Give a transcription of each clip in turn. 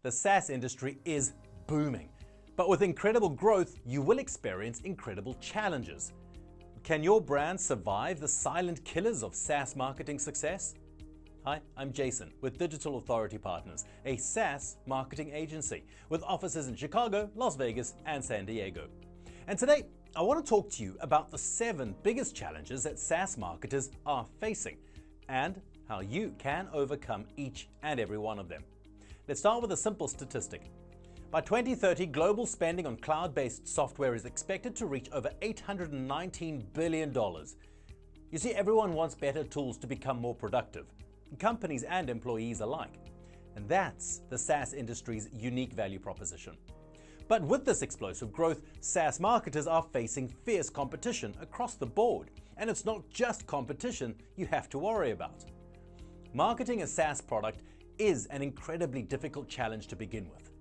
The SaaS industry is booming, but with incredible growth, you will experience incredible challenges. Can your brand survive the silent killers of SaaS marketing success? Hi, I'm Jason with Digital Authority Partners, a SaaS marketing agency with offices in Chicago, Las Vegas, and San Diego. And today, I want to talk to you about the 7 biggest challenges that SaaS marketers are facing and how you can overcome each and every one of them. Let's start with a simple statistic. By 2030, global spending on cloud-based software is expected to reach over $819 billion. You see, everyone wants better tools to become more productive, companies and employees alike. And that's the SaaS industry's unique value proposition. But with this explosive growth, SaaS marketers are facing fierce competition across the board. And it's not just competition you have to worry about. Marketing a SaaS product is an incredibly difficult challenge to begin with.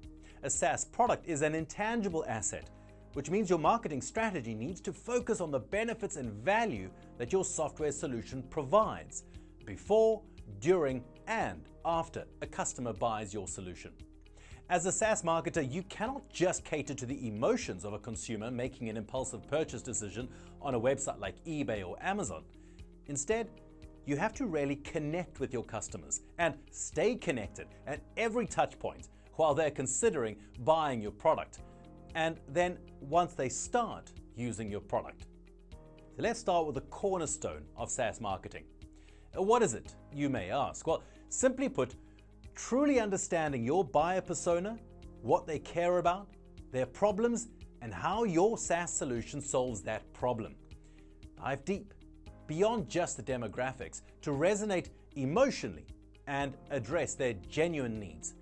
A SaaS product is an intangible asset, which means your marketing strategy needs to focus on the benefits and value that your software solution provides before, during, and after a customer buys your solution. As a SaaS marketer, you cannot just cater to the emotions of a consumer making an impulsive purchase decision on a website like eBay or Amazon. Instead, you have to really connect with your customers and stay connected at every touch point while they're considering buying your product, and then once they start using your product. So let's start with the cornerstone of SaaS marketing. What is it, you may ask? Well, simply put, truly understanding your buyer persona, what they care about, their problems, and how your SaaS solution solves that problem. Dive deep, beyond just the demographics, to resonate emotionally and address their genuine needs.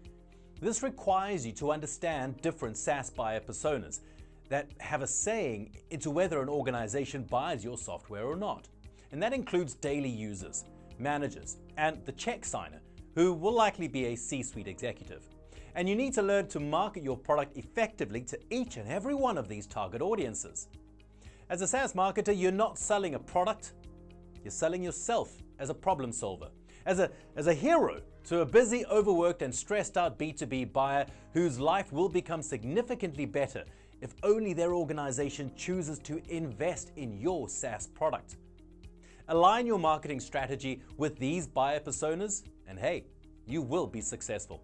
This requires you to understand different SaaS buyer personas that have a saying into whether an organization buys your software or not. And that includes daily users, managers, and the check signer, who will likely be a C-suite executive. And you need to learn to market your product effectively to each and every one of these target audiences. As a SaaS marketer, you're not selling a product, you're selling yourself as a problem solver, as a hero to a busy, overworked, and stressed out B2B buyer whose life will become significantly better if only their organization chooses to invest in your SaaS product. Align your marketing strategy with these buyer personas, and hey, you will be successful.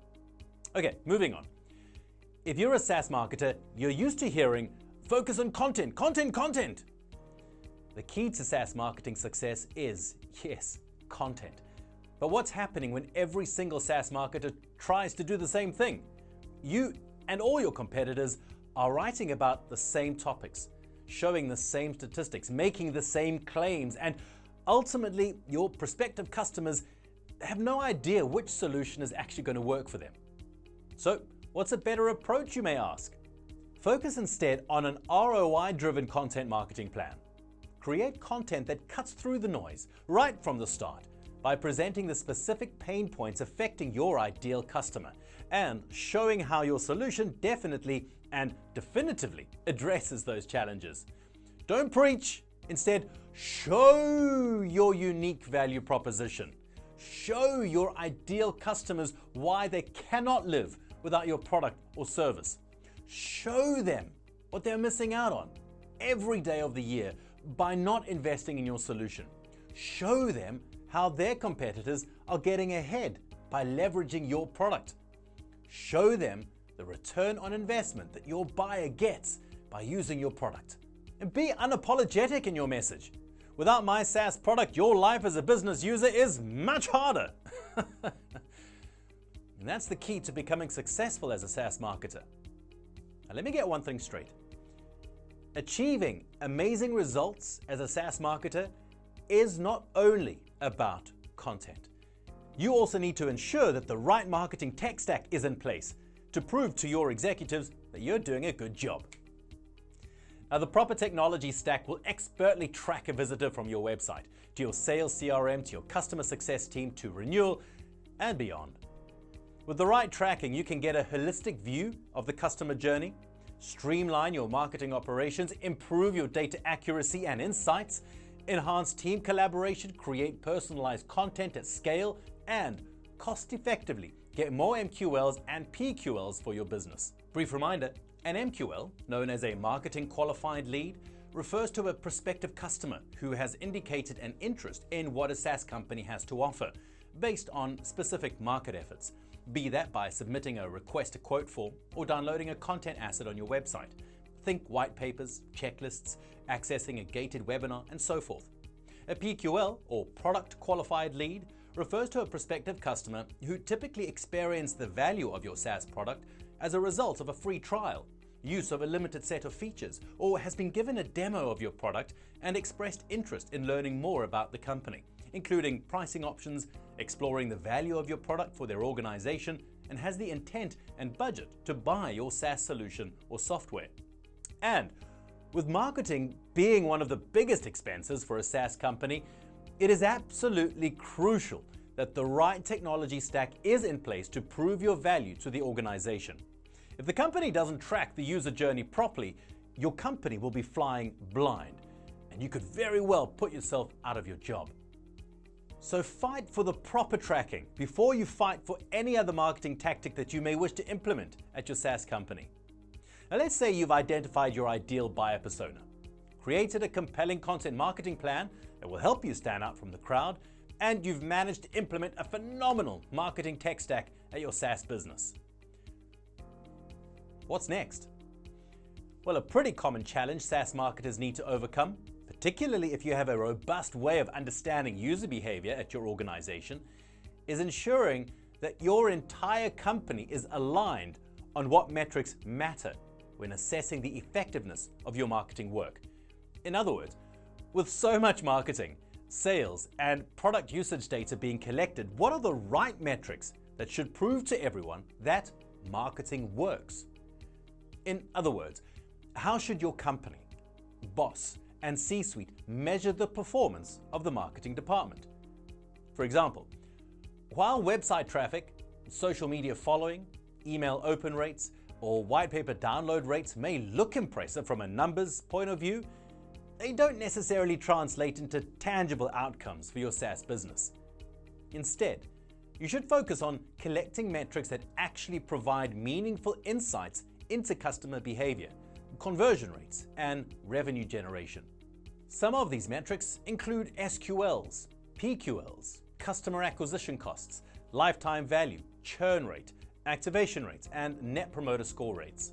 Okay, moving on. If you're a SaaS marketer, you're used to hearing, focus on content, content, content. The key to SaaS marketing success is, yes, content. But what's happening when every single SaaS marketer tries to do the same thing? You and all your competitors are writing about the same topics, showing the same statistics, making the same claims, and ultimately your prospective customers have no idea which solution is actually going to work for them. So what's a better approach, you may ask? Focus instead on an ROI-driven content marketing plan. Create content that cuts through the noise right from the start by presenting the specific pain points affecting your ideal customer and showing how your solution definitely and definitively addresses those challenges. Don't preach, instead show your unique value proposition. Show your ideal customers why they cannot live without your product or service. Show them what they're missing out on every day of the year by not investing in your solution. Show them how their competitors are getting ahead by leveraging your product. Show them the return on investment that your buyer gets by using your product. And be unapologetic in your message. Without my SaaS product, your life as a business user is much harder. And that's the key to becoming successful as a SaaS marketer. Now, let me get one thing straight. Achieving amazing results as a SaaS marketer is not only about content. You also need to ensure that the right marketing tech stack is in place to prove to your executives that you're doing a good job. Now, the proper technology stack will expertly track a visitor from your website to your sales CRM, to your customer success team, to renewal, and beyond. With the right tracking, you can get a holistic view of the customer journey, streamline your marketing operations, improve your data accuracy and insights, enhance team collaboration, create personalized content at scale, and cost-effectively Get more MQLs and PQLs for your business. Brief reminder, an MQL, known as a Marketing Qualified Lead, refers to a prospective customer who has indicated an interest in what a SaaS company has to offer, based on specific market efforts, be that by submitting a request to quote form or downloading a content asset on your website. Think white papers, checklists, accessing a gated webinar, and so forth. A PQL, or Product Qualified Lead, refers to a prospective customer who typically experienced the value of your SaaS product as a result of a free trial, use of a limited set of features, or has been given a demo of your product and expressed interest in learning more about the company, including pricing options, exploring the value of your product for their organization, and has the intent and budget to buy your SaaS solution or software. And with marketing being one of the biggest expenses for a SaaS company, it is absolutely crucial that the right technology stack is in place to prove your value to the organization. If the company doesn't track the user journey properly, your company will be flying blind, and you could very well put yourself out of your job. So fight for the proper tracking before you fight for any other marketing tactic that you may wish to implement at your SaaS company. Now let's say you've identified your ideal buyer persona, created a compelling content marketing plan that will help you stand out from the crowd, and you've managed to implement a phenomenal marketing tech stack at your SaaS business. What's next? Well, a pretty common challenge SaaS marketers need to overcome, particularly if you have a robust way of understanding user behavior at your organization, is ensuring that your entire company is aligned on what metrics matter when assessing the effectiveness of your marketing work. In other words, with so much marketing, sales, and product usage data being collected, what are the right metrics that should prove to everyone that marketing works? In other words, how should your company, boss, and C-suite measure the performance of the marketing department? For example, while website traffic, social media following, email open rates, or white paper download rates may look impressive from a numbers point of view, they don't necessarily translate into tangible outcomes for your SaaS business. Instead, you should focus on collecting metrics that actually provide meaningful insights into customer behavior, conversion rates, and revenue generation. Some of these metrics include SQLs, PQLs, customer acquisition costs, lifetime value, churn rate, activation rates, and net promoter score rates.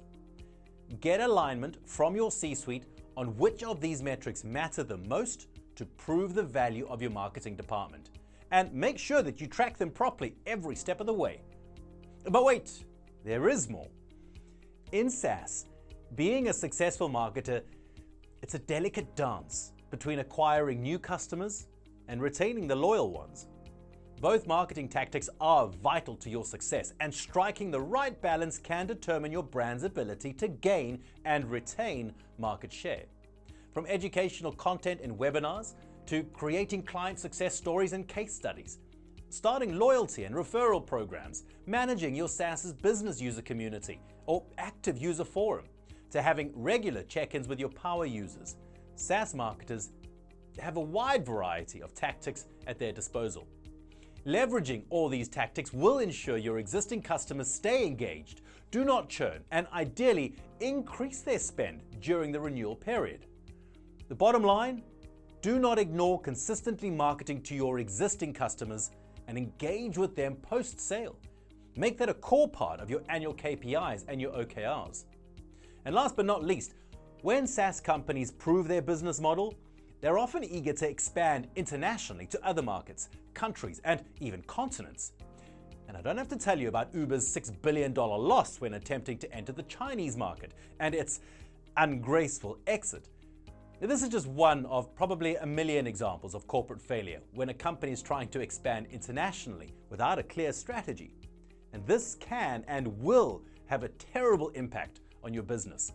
Get alignment from your C-suite on which of these metrics matter the most to prove the value of your marketing department, and make sure that you track them properly every step of the way. But wait, there is more. In SaaS, being a successful marketer, it's a delicate dance between acquiring new customers and retaining the loyal ones. Both marketing tactics are vital to your success, and striking the right balance can determine your brand's ability to gain and retain market share. From educational content and webinars to creating client success stories and case studies, starting loyalty and referral programs, managing your SaaS's business user community or active user forum, to having regular check-ins with your power users, SaaS marketers have a wide variety of tactics at their disposal. Leveraging all these tactics will ensure your existing customers stay engaged, do not churn, and ideally increase their spend during the renewal period. The bottom line, do not ignore consistently marketing to your existing customers and engage with them post-sale. Make that a core part of your annual KPIs and your OKRs. And last but not least, when SaaS companies prove their business model, they're often eager to expand internationally to other markets, countries, and even continents. And I don't have to tell you about Uber's $6 billion loss when attempting to enter the Chinese market and its ungraceful exit. Now, this is just one of probably a million examples of corporate failure when a company is trying to expand internationally without a clear strategy. And this can and will have a terrible impact on your business.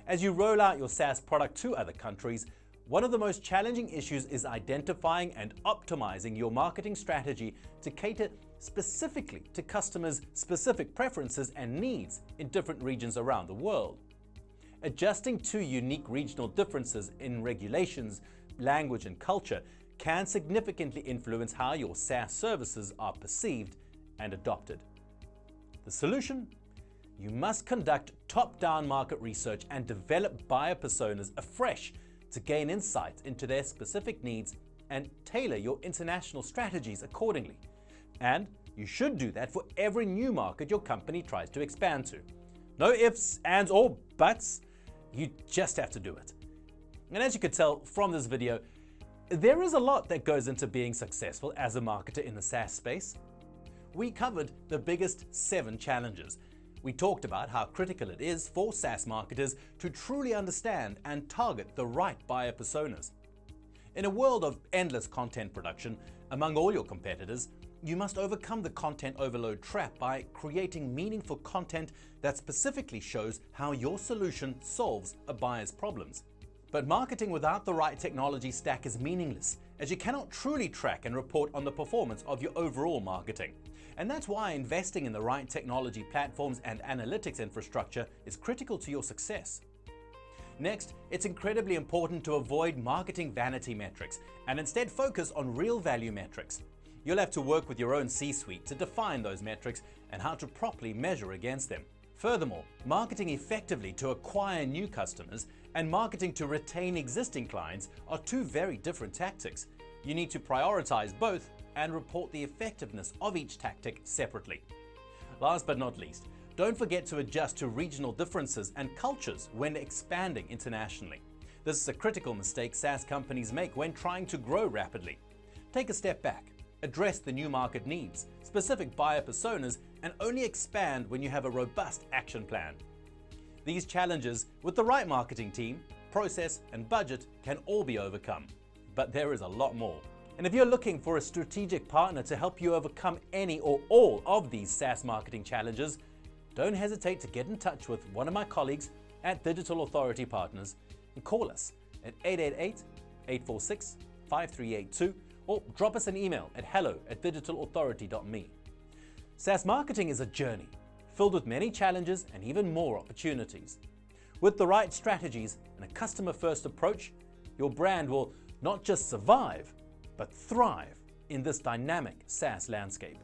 As you roll out your SaaS product to other countries, one of the most challenging issues is identifying and optimizing your marketing strategy to cater specifically to customers' specific preferences and needs in different regions around the world. Adjusting to unique regional differences in regulations, language, and culture can significantly influence how your SaaS services are perceived and adopted. The solution? You must conduct top-down market research and develop buyer personas afresh to gain insight into their specific needs and tailor your international strategies accordingly. And you should do that for every new market your company tries to expand to. No ifs, ands, or buts. You just have to do it. And as you could tell from this video, there is a lot that goes into being successful as a marketer in the SaaS space. We covered the biggest 7 challenges. We talked about how critical it is for SaaS marketers to truly understand and target the right buyer personas. In a world of endless content production among all your competitors, you must overcome the content overload trap by creating meaningful content that specifically shows how your solution solves a buyer's problems. But marketing without the right technology stack is meaningless, as you cannot truly track and report on the performance of your overall marketing. And that's why investing in the right technology platforms and analytics infrastructure is critical to your success. Next, it's incredibly important to avoid marketing vanity metrics and instead focus on real value metrics. You'll have to work with your own C-suite to define those metrics and how to properly measure against them. Furthermore, marketing effectively to acquire new customers and marketing to retain existing clients are 2 very different tactics. You need to prioritize both and report the effectiveness of each tactic separately. Last but not least, don't forget to adjust to regional differences and cultures when expanding internationally. This is a critical mistake SaaS companies make when trying to grow rapidly. Take a step back, address the new market needs, specific buyer personas, and only expand when you have a robust action plan. These challenges, with the right marketing team, process, and budget, can all be overcome. But there is a lot more. And if you're looking for a strategic partner to help you overcome any or all of these SaaS marketing challenges, don't hesitate to get in touch with one of my colleagues at Digital Authority Partners and call us at 888-846-5382 or drop us an email at hello@digitalauthority.me. SaaS marketing is a journey filled with many challenges and even more opportunities. With the right strategies and a customer-first approach, your brand will not just survive, but thrive in this dynamic SaaS landscape.